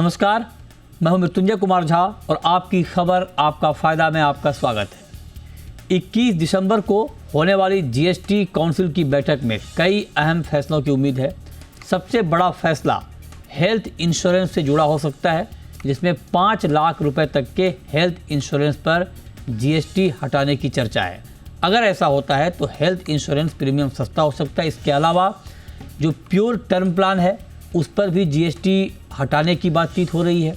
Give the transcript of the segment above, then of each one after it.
नमस्कार, मैं हूं मृत्युंजय कुमार झा और आपकी खबर आपका फ़ायदा में आपका स्वागत है। 21 दिसंबर को होने वाली जीएसटी काउंसिल की बैठक में कई अहम फैसलों की उम्मीद है। सबसे बड़ा फैसला हेल्थ इंश्योरेंस से जुड़ा हो सकता है, जिसमें 5 लाख रुपए तक के हेल्थ इंश्योरेंस पर जीएसटी हटाने की चर्चा है। अगर ऐसा होता है तो हेल्थ इंश्योरेंस प्रीमियम सस्ता हो सकता है। इसके अलावा जो प्योर टर्म प्लान है उस पर भी जीएसटी हटाने की बातचीत हो रही है,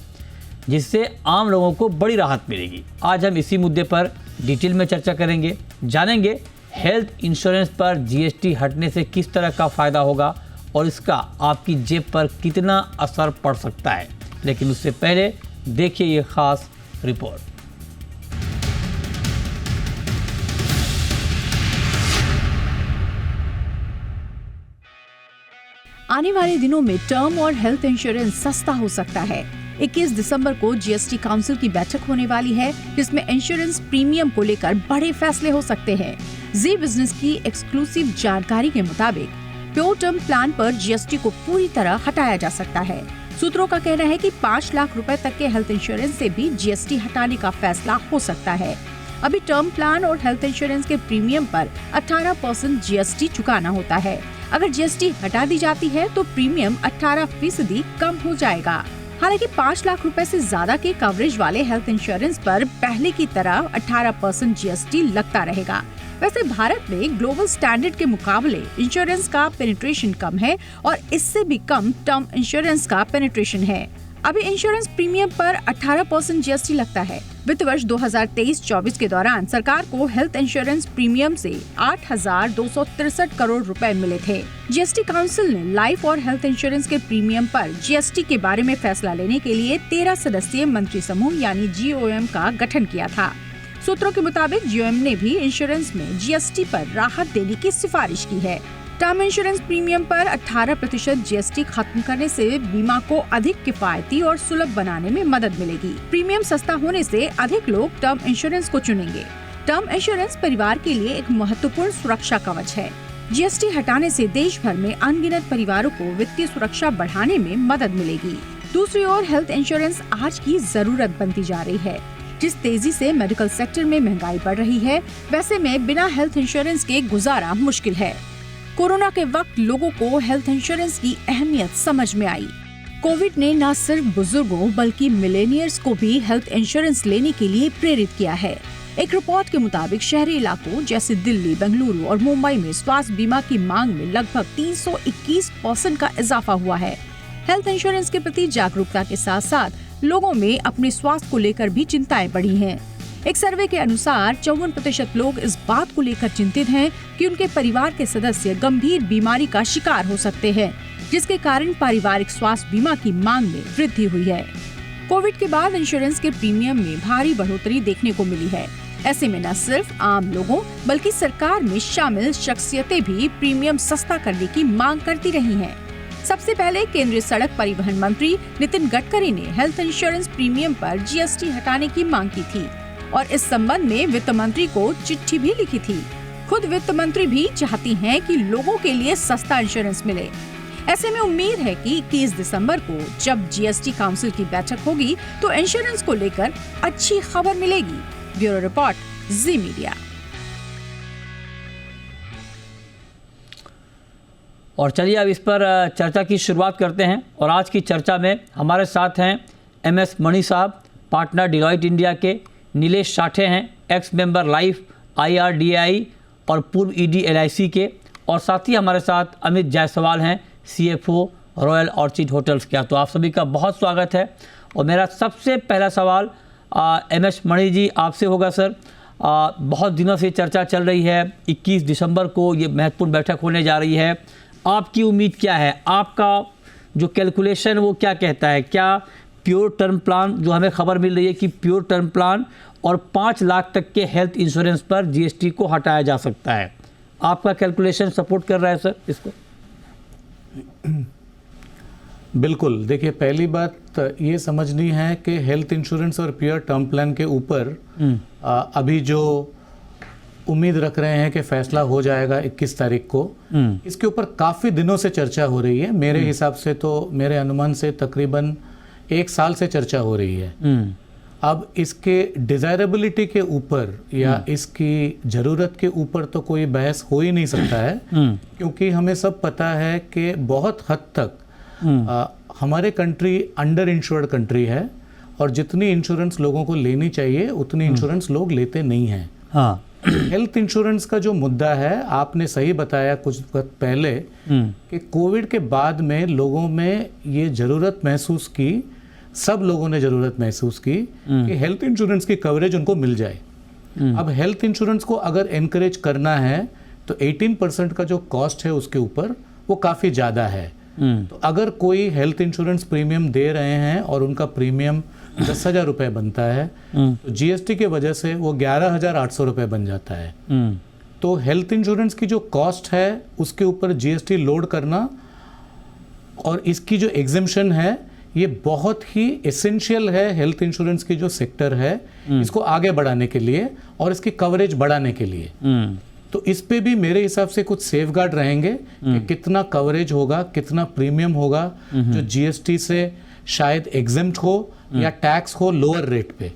जिससे आम लोगों को बड़ी राहत मिलेगी। आज हम इसी मुद्दे पर डिटेल में चर्चा करेंगे, जानेंगे हेल्थ इंश्योरेंस पर जीएसटी हटने से किस तरह का फ़ायदा होगा और इसका आपकी जेब पर कितना असर पड़ सकता है। लेकिन उससे पहले देखिए ये खास रिपोर्ट। आने वाले दिनों में टर्म और हेल्थ इंश्योरेंस सस्ता हो सकता है। 21 दिसंबर को जीएसटी काउंसिल की बैठक होने वाली है, जिसमें इंश्योरेंस प्रीमियम को लेकर बड़े फैसले हो सकते हैं। जी बिजनेस की एक्सक्लूसिव जानकारी के मुताबिक प्योर टर्म प्लान पर जीएसटी को पूरी तरह हटाया जा सकता है। सूत्रों का कहना है कि 5 लाख रुपए तक के हेल्थ इंश्योरेंस से भी जीएसटी हटाने का फैसला हो सकता है। अभी टर्म प्लान और हेल्थ इंश्योरेंस के प्रीमियम पर 18% जीएसटी चुकाना होता है। अगर जीएसटी हटा दी जाती है तो प्रीमियम 18% कम हो जाएगा। हालांकि 5 लाख रुपए से ज्यादा के कवरेज वाले हेल्थ इंश्योरेंस पर पहले की तरह 18% जीएसटी लगता रहेगा। वैसे भारत में ग्लोबल स्टैंडर्ड के मुकाबले इंश्योरेंस का पेनिट्रेशन कम है और इससे भी कम टर्म इंश्योरेंस का पेनिट्रेशन है। अभी इंश्योरेंस प्रीमियम पर 18% जीएसटी लगता है। वित्त वर्ष 2023-24 के दौरान सरकार को हेल्थ इंश्योरेंस प्रीमियम से 8,263 करोड़ रुपए मिले थे। जीएसटी काउंसिल ने लाइफ और हेल्थ इंश्योरेंस के प्रीमियम पर जीएसटी के बारे में फैसला लेने के लिए 13 सदस्यीय मंत्री समूह यानी जीओएम का गठन किया था। सूत्रों के मुताबिक जीओएम ने भी इंश्योरेंस में जीएसटी पर राहत देने की सिफारिश की है। टर्म इंश्योरेंस प्रीमियम पर 18% जीएसटी खत्म करने से बीमा को अधिक किफायती और सुलभ बनाने में मदद मिलेगी। प्रीमियम सस्ता होने से अधिक लोग टर्म इंश्योरेंस को चुनेंगे। टर्म इंश्योरेंस परिवार के लिए एक महत्वपूर्ण सुरक्षा कवच है। जीएसटी हटाने से देश भर में अनगिनत परिवारों को वित्तीय सुरक्षा बढ़ाने में मदद मिलेगी। दूसरी ओर हेल्थ इंश्योरेंस आज की जरूरत बनती जा रही है। जिस तेजी से मेडिकल सेक्टर में महंगाई बढ़ रही है, वैसे में बिना हेल्थ इंश्योरेंस के गुजारा मुश्किल है। कोरोना के वक्त लोगों को हेल्थ इंश्योरेंस की अहमियत समझ में आई। कोविड ने न सिर्फ बुजुर्गों बल्कि मिलेनियर्स को भी हेल्थ इंश्योरेंस लेने के लिए प्रेरित किया है। एक रिपोर्ट के मुताबिक शहरी इलाकों जैसे दिल्ली, बेंगलुरु और मुंबई में स्वास्थ्य बीमा की मांग में लगभग 321% का इजाफा हुआ है। हेल्थ इंश्योरेंस के प्रति जागरूकता के साथ साथ लोगों में अपने स्वास्थ्य को लेकर भी चिंताएं बढ़ी हैं। एक सर्वे के अनुसार 54% लोग इस बात को लेकर चिंतित हैं कि उनके परिवार के सदस्य गंभीर बीमारी का शिकार हो सकते हैं, जिसके कारण पारिवारिक स्वास्थ्य बीमा की मांग में वृद्धि हुई है। कोविड के बाद इंश्योरेंस के प्रीमियम में भारी बढ़ोतरी देखने को मिली है। ऐसे में न सिर्फ आम लोगों बल्कि सरकार में शामिल शख्सियतें भी प्रीमियम सस्ता करने की मांग करती रही हैं। सबसे पहले केंद्रीय सड़क परिवहन मंत्री नितिन गडकरी ने हेल्थ इंश्योरेंस प्रीमियम पर जीएसटी हटाने की मांग की थी और इस संबंध में वित्त मंत्री को चिट्ठी भी लिखी थी। खुद वित्त मंत्री भी चाहती हैं कि लोगों के लिए सस्ता इंश्योरेंस मिले। ऐसे में उम्मीद है कि 21 दिसंबर को जब जीएसटी काउंसिल की बैठक होगी तो इंश्योरेंस को लेकर अच्छी खबर मिलेगी। ब्यूरो रिपोर्ट, जी मीडिया। और चलिए अब इस पर चर्चा की शुरुआत करते हैं और आज की चर्चा में हमारे साथ हैं एमएस मणि साहब, पार्टनर डिलॉयट इंडिया के, नीलेश साठे हैं, एक्स मेंबर लाइफ IRDAI और पूर्व ED LIC के, और साथ ही हमारे साथ अमित जायसवाल हैं, CFO रॉयल ऑर्चिड होटल्स का। तो आप सभी का बहुत स्वागत है। और मेरा सबसे पहला सवाल MS मणि जी आपसे होगा। सर, बहुत दिनों से चर्चा चल रही है, 21 दिसंबर को ये महत्वपूर्ण बैठक होने जा रही है। आपकी उम्मीद क्या है? आपका जो कैलकुलेशन वो क्या कहता है? क्या प्योर टर्म प्लान, जो हमें खबर मिल रही है कि प्योर टर्म प्लान और 5 लाख तक के हेल्थ इंश्योरेंस पर जीएसटी को हटाया जा सकता है, आपका कैलकुलेशन सपोर्ट कर रहा है सर इसको? बिल्कुल। देखिए, पहली बात ये समझनी है कि हेल्थ इंश्योरेंस और प्योर टर्म प्लान के ऊपर अभी जो उम्मीद रख रहे हैं कि फैसला हो जाएगा 21 तारीख को, इसके ऊपर काफ़ी दिनों से चर्चा हो रही है। मेरे हिसाब से तो, मेरे अनुमान से तकरीबन 1 साल से चर्चा हो रही है। अब इसके डिजायरेबिलिटी के ऊपर या इसकी ज़रूरत के ऊपर तो कोई बहस हो ही नहीं सकता है, क्योंकि हमें सब पता है कि बहुत हद तक हमारे कंट्री अंडर इंश्योर्ड कंट्री है और जितनी इंश्योरेंस लोगों को लेनी चाहिए उतनी इंश्योरेंस लोग लेते नहीं हैं। हाँ। हेल्थ इंश्योरेंस का जो मुद्दा है, आपने सही बताया कुछ वक्त पहले कि कोविड के बाद में लोगों में ये ज़रूरत महसूस की, सब लोगों ने ज़रूरत महसूस की कि हेल्थ इंश्योरेंस की कवरेज उनको मिल जाए। अब हेल्थ इंश्योरेंस को अगर एनकरेज करना है तो 18% का जो कॉस्ट है उसके ऊपर वो काफ़ी ज़्यादा है। तो अगर कोई हेल्थ इंश्योरेंस प्रीमियम दे रहे हैं और उनका प्रीमियम 10,000 रुपये बनता है तो जीएसटी के वजह से वो 11,800 रुपये बन जाता है। तो हेल्थ इंश्योरेंस की जो कॉस्ट है उसके ऊपर जीएसटी लोड करना और इसकी जो एग्जेम्पशन है ये बहुत ही एसेंशियल है हेल्थ इंश्योरेंस की जो सेक्टर है इसको आगे बढ़ाने के लिए और इसकी कवरेज बढ़ाने के लिए। तो इस पे भी मेरे हिसाब से कुछ सेफगार्ड रहेंगे कि कितना कवरेज होगा, कितना प्रीमियम होगा जो जीएसटी से शायद एग्जेम्प्ट हो या टैक्स हो लोअर रेट पे,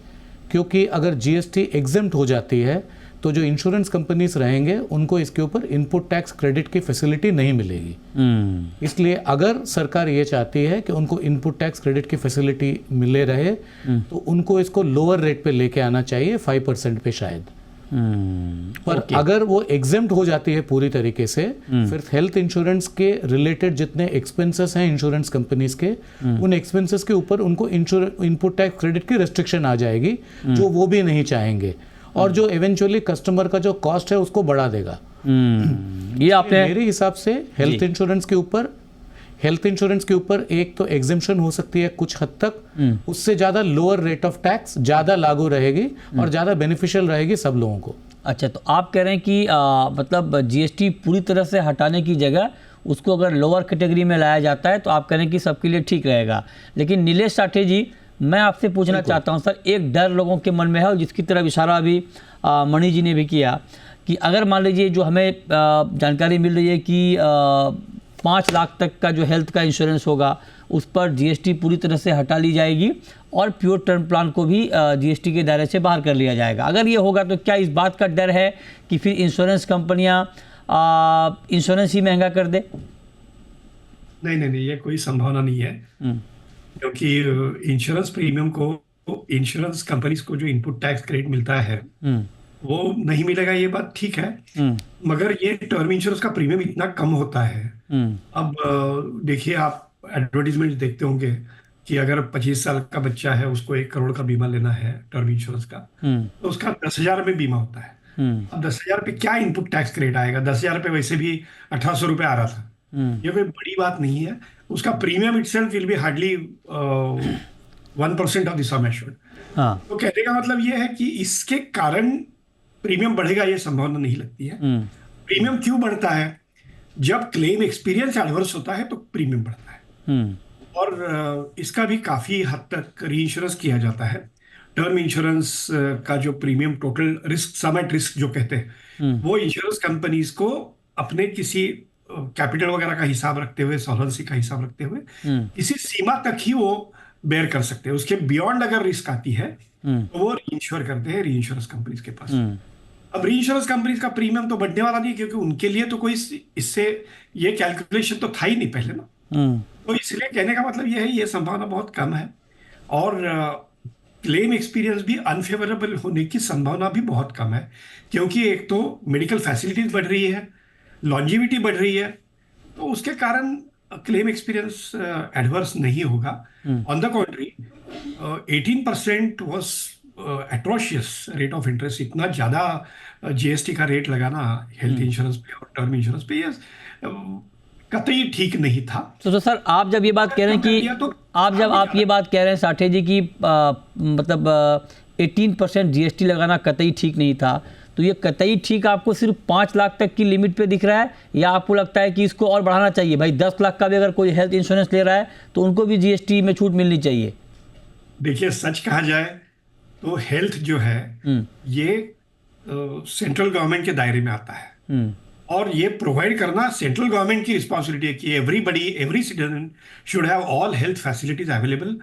क्योंकि अगर जीएसटी एग्जेम्प्ट हो जाती है तो जो इंश्योरेंस कंपनीज रहेंगे उनको इसके ऊपर इनपुट टैक्स क्रेडिट की फैसिलिटी नहीं मिलेगी। इसलिए अगर सरकार ये चाहती है कि उनको इनपुट टैक्स क्रेडिट की फैसिलिटी मिले रहे तो उनको इसको लोअर रेट पे लेके आना चाहिए 5% पे शायद। पर अगर वो एग्जेम्प्ट हो जाती है पूरी तरीके से फिर हेल्थ इंश्योरेंस के रिलेटेड जितने एक्सपेंसेस हैं इंश्योरेंस कंपनीज के उन एक्सपेंसेस के ऊपर उनको इनपुट टैक्स क्रेडिट की रेस्ट्रिक्शन आ जाएगी जो वो भी नहीं चाहेंगे और जो इवेंचुअली कस्टमर का जो कॉस्ट है उसको बढ़ा देगा। ये आपने मेरे हिसाब से हेल्थ इंश्योरेंस के ऊपर एक तो एग्जेम्पशन हो सकती है कुछ हद तक, उससे ज़्यादा लोअर रेट ऑफ टैक्स ज़्यादा लागू रहेगी और ज़्यादा बेनिफिशियल रहेगी सब लोगों को। अच्छा, तो आप कह रहे हैं कि मतलब जीएसटी पूरी तरह से हटाने की जगह उसको अगर लोअर कैटेगरी में लाया जाता है तो आप कह रहे हैं कि सबके लिए ठीक रहेगा। लेकिन नीलेश साठे जी, मैं आपसे पूछना चाहता हूं सर, एक डर लोगों के मन में है और जिसकी तरफ इशारा अभी मणि जी ने भी किया कि अगर मान लीजिए जो हमें जानकारी मिल रही है कि 5 लाख तक का जो हेल्थ का इंश्योरेंस होगा उस पर जीएसटी पूरी तरह से हटा ली जाएगी और प्योर टर्म प्लान को भी जीएसटी के दायरे से बाहर कर लिया जाएगा। अगर ये होगा तो क्या इस बात का डर है कि फिर इंश्योरेंस कंपनियां इंश्योरेंस ही महंगा कर दे? नहीं, ये कोई संभावना नहीं है, क्योंकि इंश्योरेंस प्रीमियम को इंश्योरेंस कंपनीज को जो इनपुट टैक्स क्रेडिट मिलता है वो नहीं मिलेगा, ये बात ठीक है। मगर ये टर्म इंश्योरेंस का प्रीमियम इतना कम होता है। अब देखिए, आप एडवर्टीजमेंट देखते होंगे कि अगर 25 साल का बच्चा है उसको 1 करोड़ का बीमा लेना है टर्म इंश्योरेंस का, तो उसका 10,000 में बीमा होता है। अब 10,000 पे क्या इनपुट टैक्स क्रेडिट आएगा? 10,000 पे वैसे भी 1,800 रुपये आ रहा था। ये कोई बड़ी बात नहीं है। उसका premium itself will be hardly 1% of the sum assured. तो कहने का मतलब ये है कि इसके कारण प्रीमियम बढ़ेगा, ये संभावना नहीं लगती है। प्रीमियम क्यों बढ़ता है? जब क्लेम एक्सपीरियंस एडवर्स होता है तो प्रीमियम बढ़ता है। और इसका भी काफी हद तक रीइंश्योरेंस किया जाता है। टर्म इंश्योरेंस का जो premium total risk sum at risk जो कहते हैं, वो इंश्योरेंस कंपनीज को अपने किसी कैपिटल वगैरह का हिसाब रखते हुए, सॉल्वेंसी का हिसाब रखते हुए किसी सीमा तक ही वो बेयर कर सकते हैं। उसके बियॉन्ड अगर रिस्क आती है तो वो रीइंश्योर करते हैं रीइंश्योरेंस कंपनीज के पास। अब रीइंश्योरेंस कंपनीज का प्रीमियम तो बढ़ने वाला नहीं, क्योंकि उनके लिए तो कोई इससे ये कैलकुलेशन तो था ही नहीं पहले ना। तो इसलिए कहने का मतलब ये है, ये संभावना बहुत कम है। और क्लेम एक्सपीरियंस भी अनफेवरेबल होने की संभावना भी बहुत कम है, क्योंकि एक तो मेडिकल फैसिलिटीज बढ़ रही है, लॉन्जिविटी बढ़ रही है, तो उसके कारण क्लेम एक्सपीरियंस एडवर्स नहीं होगा। On the contrary 18% was atrocious rate of interest. इतना ज़्यादा जीएसटी का रेट लगाना हेल्थ इंश्योरेंस पे और टर्म इंश्योरेंस पे ये कतई ठीक नहीं था। तो सर, आप जब ये बात कह रहे हैं कि आप ये बात कह रहे हैं साठे जी की मतलब 18% जीएसटी लगाना कतई ठीक नहीं था, तो ये कतई ठीक आपको सिर्फ 5 लाख तक की लिमिट पे दिख रहा है या आपको लगता है कि इसको और बढ़ाना चाहिए? भाई 10 लाख का भी अगर कोई हेल्थ इंश्योरेंस ले रहा है तो उनको भी जीएसटी में छूट मिलनी चाहिए। देखिए, सच कहा जाए तो हेल्थ जो है ये सेंट्रल गवर्नमेंट के दायरे में आता है और ये प्रोवाइड करना सेंट्रल गवर्नमेंट की रिस्पॉन्सिबिलिटी है कि every citizen should have all health facilities available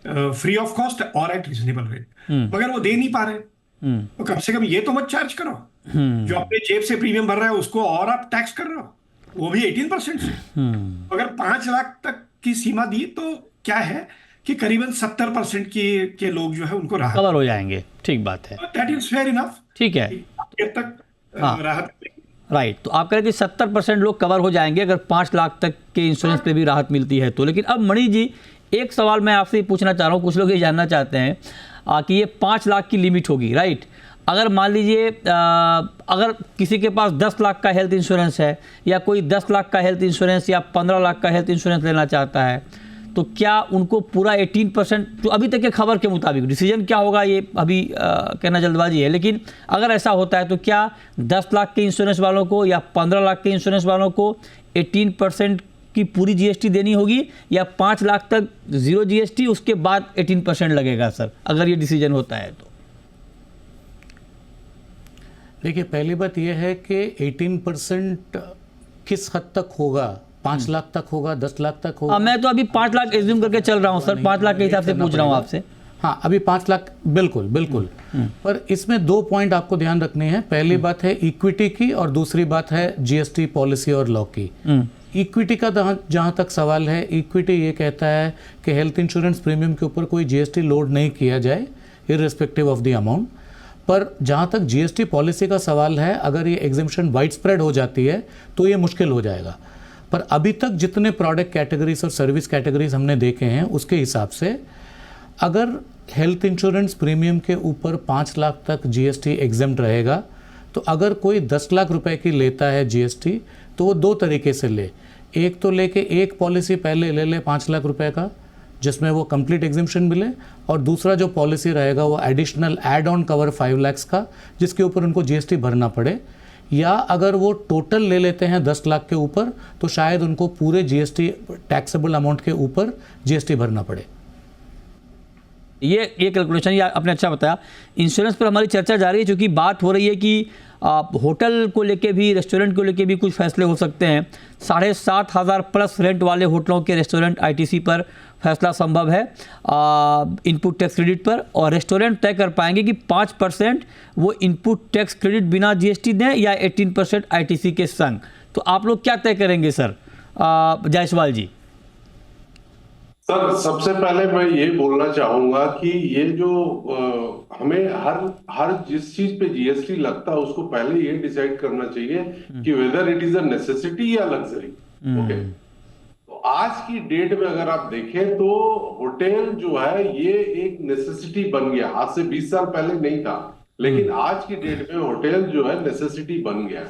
free of cost और एट रीजनेबल रेट, मगर वो दे नहीं पा रहे, तो कम से कम ये तो मत चार्ज करो। जो अपने जेब से प्रीमियम भर रहा है उसको और आप टैक्स कर रहे हो, वो भी 18% से। अगर 5 लाख तक की सीमा दी तो क्या है कि करीबन 70% के लोग जो है उनको राहत कवर हो जाएंगे। ठीक बात है, दैट इज फेयर इनफ। ठीक है, तक हाँ। राहत राइट। तो आप कह रहे हैं कि 70% लोग कवर हो जाएंगे अगर 5 लाख तक के इंश्योरेंस पे भी राहत मिलती है तो। लेकिन अब मणि जी, एक सवाल मैं आपसे पूछना चाह रहा हूँ, कुछ लोग ये जानना चाहते हैं कि ये 5 लाख की लिमिट होगी, राइट? अगर मान लीजिए अगर किसी के पास 10 लाख का हेल्थ इंश्योरेंस है, या कोई 10 लाख का हेल्थ इंश्योरेंस या 15 लाख का हेल्थ इंश्योरेंस लेना चाहता है, तो क्या उनको पूरा 18%, जो अभी तक के खबर के मुताबिक, डिसीजन क्या होगा ये अभी कहना जल्दबाजी है, लेकिन अगर ऐसा होता है तो क्या 10 लाख के इंश्योरेंस वालों को या 15 लाख के इंश्योरेंस वालों को 18% की पूरी जीएसटी देनी होगी, या 5 लाख तक 0 जीएसटी, उसके बाद 18% लगेगा सर, अगर ये डिसीजन होता है तो? देखिए, पहली बात यह है कि 18% किस हद तक होगा, 5 लाख तक होगा, 10 लाख तक होगा? मैं तो अभी 5 लाख एज्यूम करके चल रहा हूँ सर, 5 लाख के हिसाब से पूछ रहा हूँ आपसे। हाँ, अभी 5 लाख, बिल्कुल बिल्कुल। पर इसमें 2 पॉइंट आपको ध्यान रखने हैं। पहली बात है इक्विटी की, और दूसरी बात है जीएसटी पॉलिसी और लॉ की। इक्विटी का जहाँ तक सवाल है, इक्विटी ये कहता है कि हेल्थ इंश्योरेंस प्रीमियम के ऊपर कोई जीएसटी लोड नहीं किया जाए, इररिस्पेक्टिव ऑफ द अमाउंट। पर जहाँ तक जीएसटी पॉलिसी का सवाल है, अगर ये एग्जेम्पशन वाइड स्प्रेड हो जाती है तो ये मुश्किल हो जाएगा। पर अभी तक जितने प्रोडक्ट कैटेगरीज और सर्विस कैटेगरीज हमने देखे हैं, उसके हिसाब से अगर हेल्थ इंश्योरेंस प्रीमियम के ऊपर 5 लाख तक जीएसटी एग्जेम्प्ट रहेगा, तो अगर कोई 10 लाख रुपए की लेता है जीएसटी, तो वो 2 तरीके से ले। एक तो लेके एक पॉलिसी पहले ले ले 5 लाख रुपए का, जिसमें वो कंप्लीट एग्जेम्पशन मिले, और दूसरा जो पॉलिसी रहेगा वो additional add on cover 5 lakh का, जिसके ऊपर उनको जीएसटी भरना पड़े। या अगर वो टोटल ले लेते हैं 10 लाख के ऊपर, तो शायद उनको पूरे जीएसटी टैक्सेबल अमाउंट के ऊपर जीएसटी भरना पड़े। ये कैलकुलेशन ये आपने अच्छा बताया। इंश्योरेंस पर हमारी चर्चा जारी है, क्योंकि बात हो रही है कि होटल को लेके भी, रेस्टोरेंट को लेके भी कुछ फैसले हो सकते हैं। 7,500 प्लस रेंट वाले होटलों के रेस्टोरेंट आईटीसी पर फैसला संभव है इनपुट टैक्स क्रेडिट पर, और रेस्टोरेंट तय कर पाएंगे कि 5% वो इनपुट टैक्स क्रेडिट बिना जीएसटी दें या 18% आईटीसी के संग। तो आप लोग क्या तय करेंगे सर? जायसवाल जी। सर, सबसे पहले मैं ये बोलना चाहूंगा कि ये जो हमें हर जिस चीज पे जीएसटी लगता है उसको पहले ये डिसाइड करना चाहिए कि whether it is a necessity या लग्जरी। ओके, तो आज की डेट में अगर आप देखें तो होटल जो है ये एक नेसेसिटी बन गया। आज से 20 साल पहले नहीं था, लेकिन आज की डेट में होटल जो है नेसेसिटी बन गया।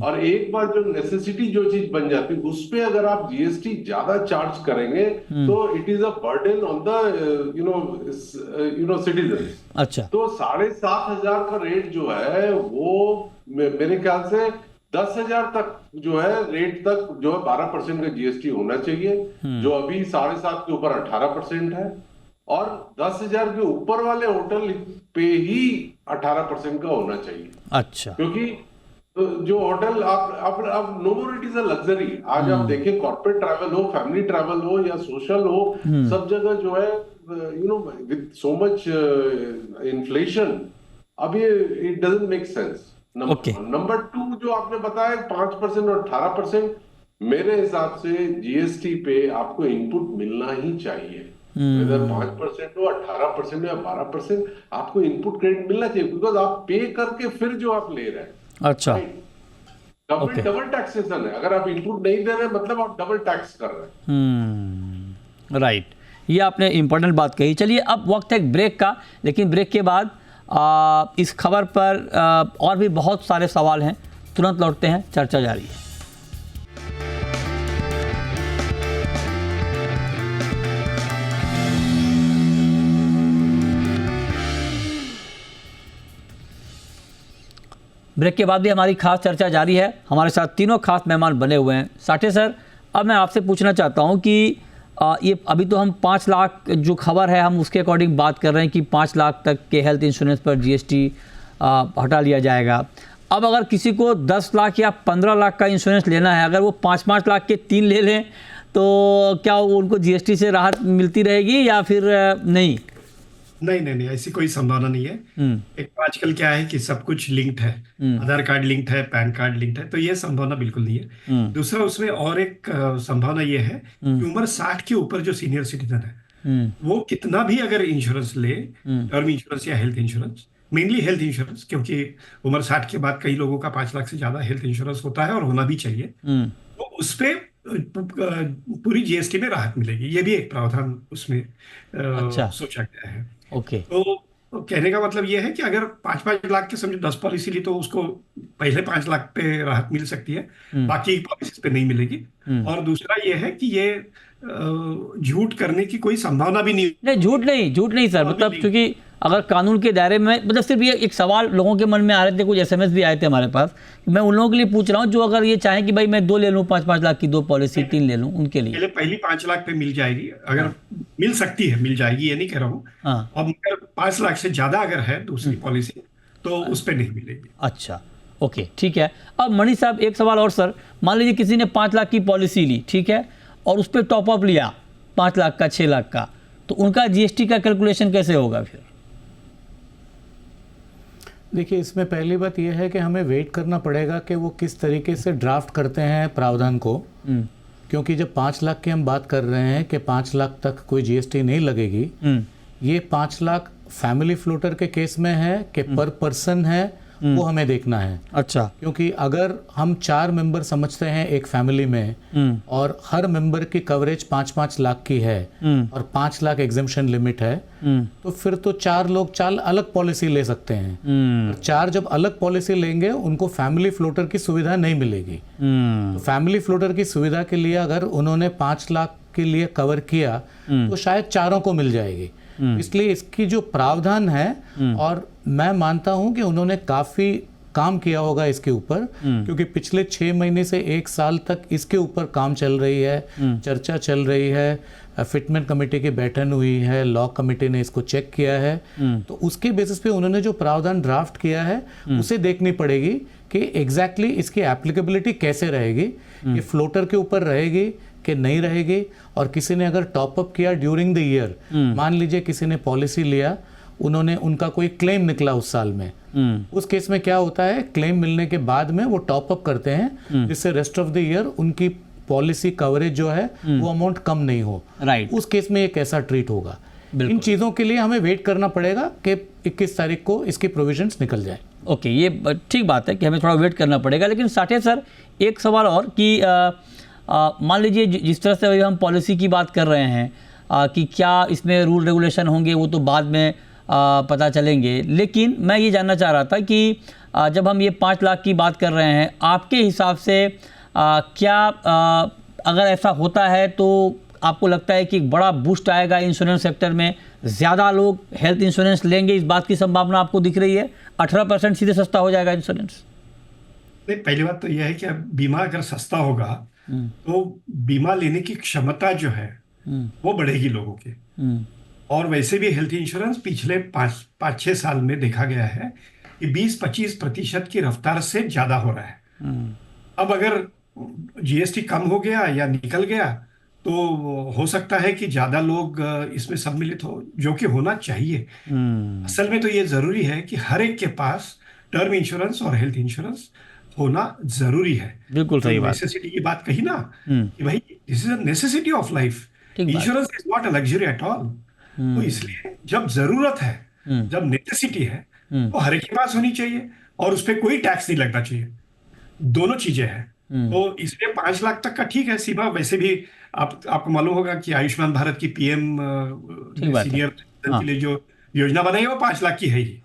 और एक बार जो नेसेसिटी जो चीज बन जाती है, उस पे अगर आप जीएसटी ज्यादा चार्ज करेंगे तो it is a burden on the you know citizen. अच्छा, तो 7,500 का रेट जो है वो मेरे ख्याल से 10,000 तक जो है रेट तक जो है 12% का जीएसटी होना चाहिए, जो अभी 7.5 के ऊपर 18% है, और 10,000 के ऊपर वाले होटल पे ही 18% का होना चाहिए। अच्छा, क्योंकि जो होटल आप no more it is a luxury. आज आप देखें, कॉर्पोरेट ट्रैवल हो, फैमिली ट्रैवल हो या सोशल हो, सब जगह जो है you know with so much inflation, अब ये it doesn't make sense. Number 2 जो आपने बताया 5% और 18%, मेरे हिसाब से जीएसटी पे आपको इनपुट मिलना ही चाहिए। अगर 5% हो, 18% या 12%, आपको इनपुट क्रेडिट मिलना चाहिए, बिकॉज आप पे करके फिर जो आप ले रहे हैं। अच्छा, गवर्नमेंट डबल टैक्सेशन है। अगर आप इनपुट नहीं दे रहे मतलब आप डबल टैक्स कर रहे हैं। राइट, ये आपने इंपॉर्टेंट बात कही। चलिए, अब वक्त है ब्रेक का, लेकिन ब्रेक के बाद इस खबर पर और भी बहुत सारे सवाल हैं। तुरंत लौटते हैं, चर्चा जारी है। ब्रेक के बाद भी हमारी खास चर्चा जारी है। हमारे साथ तीनों खास मेहमान बने हुए हैं। साठे सर, अब मैं आपसे पूछना चाहता हूं कि ये अभी तो हम 5 लाख जो खबर है हम उसके अकॉर्डिंग बात कर रहे हैं कि 5 लाख तक के हेल्थ इंश्योरेंस पर जीएसटी हटा लिया जाएगा। अब अगर किसी को 10 लाख या 15 लाख का इंश्योरेंस लेना है, अगर वो 5-5 लाख के 3 ले लें तो क्या उनको जीएसटी से राहत मिलती रहेगी या फिर नहीं? नहीं, ऐसी कोई संभावना नहीं है। एक तो आजकल क्या है कि सब कुछ लिंक्ड है, आधार कार्ड लिंक्ड है, पैन कार्ड लिंक्ड है, तो ये संभावना बिल्कुल नहीं है। दूसरा, उसमें और एक संभावना ये है कि उम्र 60 के ऊपर जो सीनियर सिटीजन है वो कितना भी अगर इंश्योरेंस ले, टर्म इंश्योरेंस या health insurance, mainly health insurance, क्योंकि उम्र 60 के बाद कई लोगों का 5 लाख से ज्यादा हेल्थ इंश्योरेंस होता है और होना भी चाहिए, तो उस पे पूरी जीएसटी में राहत मिलेगी। ये भी एक प्रावधान उसमें अच्छा। सोचा गया है। ओके। तो कहने का मतलब ये है कि अगर 5-5 लाख के समझो 10 पॉलिसी ली तो उसको पहले 5 लाख पे राहत मिल सकती है, बाकी पॉलिसीज पे नहीं मिलेगी। और दूसरा ये है कि ये झूठ करने की कोई संभावना भी नहीं। झूठ नहीं सर, मतलब क्योंकि अगर कानून के दायरे में, मतलब सिर्फ ये एक सवाल लोगों के मन में आ रहे थे, कुछ एसएमएस भी आए थे हमारे पास, मैं उन लोगों के लिए पूछ रहा हूँ जो अगर ये चाहें कि भाई मैं 2 ले लूँ, 5-5 लाख की 2 पॉलिसी, 3 ले लूँ, उनके लिए पहली 5 लाख पे मिल जाएगी, अगर मिल सकती है, मिल जाएगी, ये नहीं कह रहा हूँ। और अगर 5 लाख से ज्यादा अगर है दूसरी पॉलिसी तो उस पर नहीं मिलेगी। अच्छा, ओके, ठीक है। अब मणि साहब एक सवाल और सर, मान लीजिए किसी ने 5 लाख की पॉलिसी ली, ठीक है, और उस पर टॉपअप लिया 5 लाख का, 6 लाख का, तो उनका जीएसटी का कैलकुलेशन कैसे होगा फिर? देखिए, इसमें पहली बात यह है कि हमें वेट करना पड़ेगा कि वो किस तरीके से ड्राफ्ट करते हैं प्रावधान को, क्योंकि जब 5 लाख की हम बात कर रहे हैं कि 5 लाख तक कोई जीएसटी नहीं लगेगी, ये 5 लाख फैमिली फ्लोटर के केस में है कि पर पर्सन है, वो हमें देखना है। अच्छा। क्योंकि अगर हम 4 मेंबर समझते हैं एक फैमिली में और हर मेंबर की कवरेज 5-5 लाख की है और 5 लाख एग्जेम्पशन लिमिट है, तो फिर तो 4 लोग 4 अलग पॉलिसी ले सकते हैं। 4 जब अलग पॉलिसी लेंगे उनको फैमिली फ्लोटर की सुविधा नहीं मिलेगी। तो फैमिली फ्लोटर की सुविधा के लिए अगर उन्होंने 5 लाख के लिए कवर किया तो शायद 4 को मिल जाएगी। इसलिए इसकी जो प्रावधान है, और मैं मानता हूं कि उन्होंने काफी काम किया होगा इसके ऊपर, क्योंकि पिछले 6 महीने से 1 साल तक इसके ऊपर काम चल रही है, चर्चा चल रही है, फिटमेंट कमेटी की बैठक हुई है, लॉ कमेटी ने इसको चेक किया है, तो उसके बेसिस पे उन्होंने जो प्रावधान ड्राफ्ट किया है उसे देखनी पड़ेगी कि एग्जैक्टली इसकी एप्लीकेबिलिटी कैसे रहेगी, ये फ्लोटर के ऊपर रहेगी कि नहीं रहेगी। और किसी ने अगर टॉपअप किया ड्यूरिंग द ईयर, मान लीजिए किसी ने पॉलिसी लिया, उन्होंने उनका कोई क्लेम निकला उस साल में, उस केस में क्या होता है, क्लेम मिलने के बाद में वो टॉपअप करते हैं जिससे रेस्ट ऑफ द ईयर उनकी पॉलिसी कवरेज जो है वो अमाउंट कम नहीं हो। राइट। उस केस में एक ऐसा ट्रीट होगा। इन चीजों के लिए हमें वेट करना पड़ेगा कि 21 तारीख को इसकी प्रोविजंस निकल जाए। ओके, ये ठीक बात है कि हमें थोड़ा वेट करना पड़ेगा। लेकिन साठे सर, एक सवाल और कि मान लीजिए जिस तरह से हम पॉलिसी की बात कर रहे हैं कि क्या इसमें रूल रेगुलेशन होंगे, वो तो बाद में पता चलेंगे, लेकिन मैं ये जानना चाह रहा था कि जब हम ये 5 लाख की बात कर रहे हैं, आपके हिसाब से क्या अगर ऐसा होता है तो आपको लगता है कि एक बड़ा बूस्ट आएगा इंश्योरेंस सेक्टर में, ज़्यादा लोग हेल्थ इंश्योरेंस लेंगे, इस बात की संभावना आपको दिख रही है? 18% सीधे सस्ता हो जाएगा इंश्योरेंस? नहीं, पहली बात तो यह है कि अब बीमा अगर सस्ता होगा तो बीमा लेने की क्षमता जो है वो बढ़ेगी लोगों की। और वैसे भी हेल्थ इंश्योरेंस पिछले 5-6 साल में देखा गया है कि 20-25% की रफ्तार से ज्यादा हो रहा है। अब अगर जीएसटी कम हो गया या निकल गया तो हो सकता है कि ज्यादा लोग इसमें सम्मिलित हो, जो कि होना चाहिए। असल में तो ये जरूरी है कि हर एक के पास टर्म इंश्योरेंस और हेल्थ इंश्योरेंस होना जरूरी है। बिल्कुल सही बात। नेसेसिटी की बात कही ना कि भाई this is a necessity of life, insurance is not a luxury at all. तो इसलिए जब जरूरत है, जब नेसेसिटी है, तो हर एक के पास होनी चाहिए और उस पर कोई टैक्स नहीं लगना चाहिए। दोनों चीजें हैं। तो इसलिए 5 लाख तक का ठीक है सीमा। वैसे भी आपको मालूम होगा कि आयुष्मान भारत की पीएम सीनियर के लिए जो योजना बनाई है वो 5 लाख की है ही।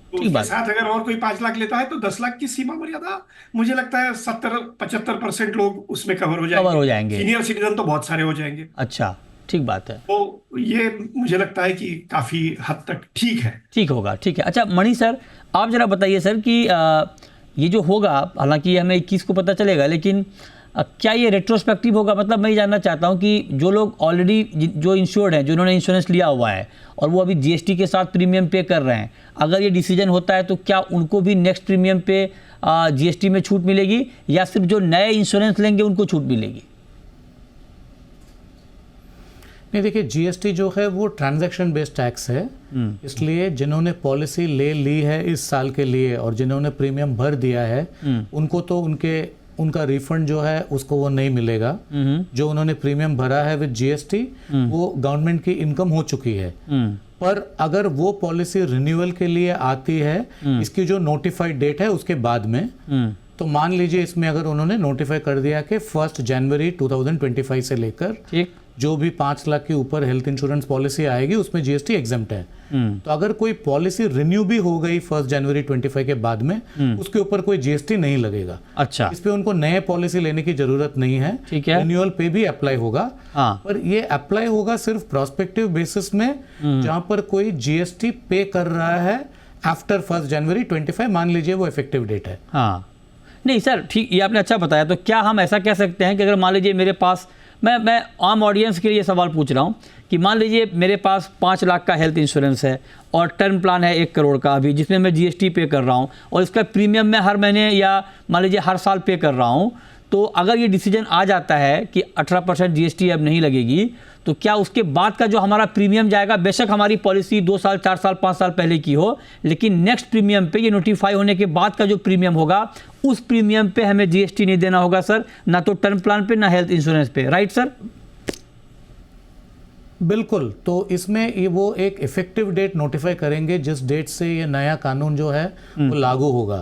तो उसके साथ अगर और कोई 5 लाख लेता है तो 10 लाख की सीमा मर्यादा, मुझे लगता है 70-75% लोग उसमें कवर हो जाएंगे। सीनियर सिटीजन तो बहुत सारे हो जाएंगे। अच्छा, ठीक बात है। तो ये मुझे लगता है कि काफी हद तक ठीक है, ठीक होगा। ठीक है। अच्छा मणि सर, आप जरा बताइए सर कि ये जो होगा, हालांकि हमें 21 को पता चलेगा, लेकिन क्या ये रेट्रोस्पेक्टिव होगा? मतलब मैं ये जानना चाहता हूँ कि जो लोग ऑलरेडी जो इंश्योर्ड हैं, जिन्होंने इंश्योरेंस लिया हुआ है और वो अभी जीएसटी के साथ प्रीमियम पे कर रहे हैं, अगर ये डिसीजन होता है तो क्या उनको भी नेक्स्ट प्रीमियम पे जीएसटी में छूट मिलेगी या सिर्फ जो नए इंश्योरेंस लेंगे उनको छूट मिलेगी? नहीं, देखिए जीएसटी जो है वो ट्रांजैक्शन बेस्ड टैक्स है, इसलिए जिन्होंने पॉलिसी ले ली है इस साल के लिए और जिन्होंने प्रीमियम भर दिया है उनको तो उनका रिफंड जो है उसको वो नहीं मिलेगा। जो उन्होंने प्रीमियम भरा है विद जीएसटी वो गवर्नमेंट की इनकम हो चुकी है। पर अगर वो पॉलिसी रिन्यूअल के लिए आती है इसकी जो नोटिफाइड डेट है उसके बाद में, तो मान लीजिए इसमें अगर उन्होंने नोटिफाई कर दिया कि 1 जनवरी 2025 से लेकर ठीक, जो भी 5 लाख के ऊपर हेल्थ इंश्योरेंस पॉलिसी आएगी उसमें जीएसटी एग्जम्प्ट है। तो अगर कोई पॉलिसी रिन्यू भी हो गई 1 जनवरी 25 के बाद में उसके ऊपर कोई जीएसटी नहीं लगेगा। अच्छा, इस पे उनको नए पॉलिसी लेने की जरूरत नहीं है। ठीक है। रिन्यूअल पे भी अप्लाई होगा। हाँ। पर ये अप्लाई होगा सिर्फ प्रोस्पेक्टिव बेसिस में जहां पर कोई जीएसटी पे कर रहा है आफ्टर 1 जनवरी 25, मान लीजिए वो इफेक्टिव डेट है। हाँ, नहीं सर ठीक, ये आपने अच्छा बताया। तो क्या हम ऐसा कह सकते हैं कि अगर मान लीजिए मेरे पास, मैं आम ऑडियंस के लिए सवाल पूछ रहा हूँ कि मान लीजिए मेरे पास 5 लाख का हेल्थ इंश्योरेंस है और टर्म प्लान है 1 करोड़ का अभी, जिसमें मैं जीएसटी पे कर रहा हूँ और इसका प्रीमियम मैं हर महीने या मान लीजिए हर साल पे कर रहा हूँ, तो अगर ये डिसीजन आ जाता है कि 18% जीएसटी अब नहीं लगेगी, तो क्या उसके बाद का जो हमारा प्रीमियम जाएगा, बेशक हमारी पॉलिसी 2 साल 4 साल 5 साल पहले की हो, लेकिन नेक्स्ट प्रीमियम पे ये नोटिफाई होने के बाद का जो प्रीमियम होगा उस प्रीमियम पे हमें जीएसटी नहीं देना होगा सर, ना तो टर्म प्लान पे ना हेल्थ इंश्योरेंस पे, राइट सर? बिल्कुल। तो इसमें ये वो एक इफेक्टिव डेट नोटिफाई करेंगे जिस डेट से ये नया कानून जो है वो लागू होगा।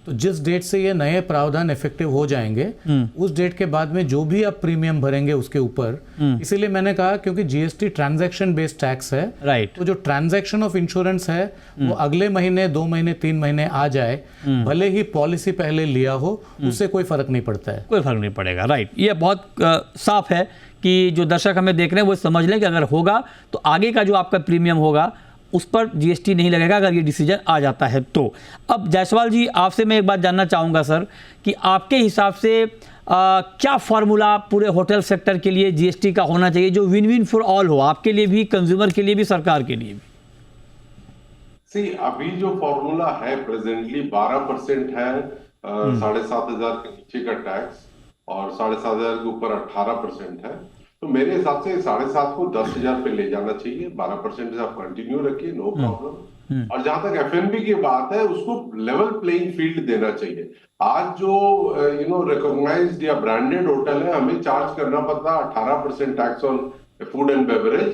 तो जिस डेट से ये नए प्रावधान इफेक्टिव हो जाएंगे उस डेट के बाद में जो भी आप प्रीमियम भरेंगे उसके ऊपर, इसीलिए मैंने कहा क्योंकि जीएसटी ट्रांजैक्शन बेस्ड टैक्स है, राइट। तो जो ट्रांजैक्शन ऑफ इंश्योरेंस है वो अगले महीने 2 महीने 3 महीने आ जाए, भले ही पॉलिसी पहले लिया हो, उससे कोई फर्क नहीं पड़ता है। कोई फर्क नहीं पड़ेगा, राइट। ये बहुत साफ है कि जो दर्शक हमें देख रहे हैं वो समझ लें कि अगर होगा तो आगे का जो आपका प्रीमियम होगा उस पर जीएसटी नहीं लगेगा अगर ये डिसीजन आ जाता है तो। अब जायसवाल जी, आपसे मैं एक बात जानना चाहूँगा सर कि आपके हिसाब से क्या फार्मूला पूरे होटल सेक्टर के लिए जीएसटी का होना चाहिए जो विन विन फॉर ऑल हो, आपके लिए भी, कंज्यूमर के लिए भी, सरकार के लिए भी? सी, अभी जो फॉर्मूला है प्रेजेंटली 12% है 7,500 के नीचे का टैक्स और 7,500 के ऊपर 18% है। तो मेरे हिसाब से 7,500 को 10,000 पे ले जाना चाहिए। 12% से आप कंटिन्यू रखिए, नो प्रॉब्लम। और जहां तक एफएनबी की बात है उसको लेवल प्लेइंग फील्ड देना चाहिए। आज जो रिकॉग्नाइज्ड या ब्रांडेड होटल है हमें चार्ज करना पड़ता है 18% tax on food and beverage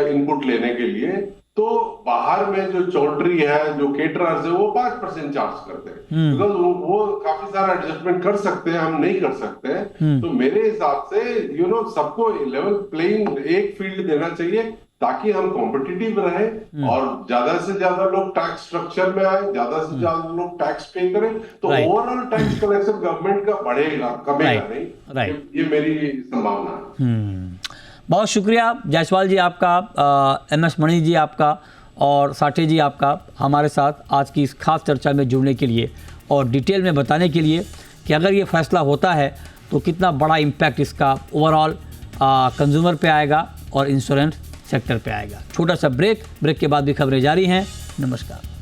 input लेने के लिए, तो बाहर में जो चौल्ट्री है, जो केटरर्स है, वो 5% चार्ज करते हैं बिकॉज वो काफी सारा एडजस्टमेंट कर सकते हैं, हम नहीं कर सकते हैं। तो मेरे हिसाब से सबको लेवल प्लेइंग एक फील्ड देना चाहिए ताकि हम कॉम्पिटिटिव रहे और ज्यादा से ज्यादा लोग टैक्स स्ट्रक्चर में आए, ज्यादा से ज्यादा लोग टैक्स पे करें, तो ओवरऑल टैक्स कलेक्शन गवर्नमेंट का बढ़ेगा, कमेगा नहीं। ये मेरी संभावना है। बहुत शुक्रिया जायसवाल जी आपका, MS मणि जी आपका और साठे जी आपका हमारे साथ आज की इस खास चर्चा में जुड़ने के लिए और डिटेल में बताने के लिए कि अगर ये फैसला होता है तो कितना बड़ा इम्पैक्ट इसका ओवरऑल कंज्यूमर पे आएगा और इंश्योरेंस सेक्टर पे आएगा। छोटा सा ब्रेक के बाद भी खबरें जारी हैं। नमस्कार।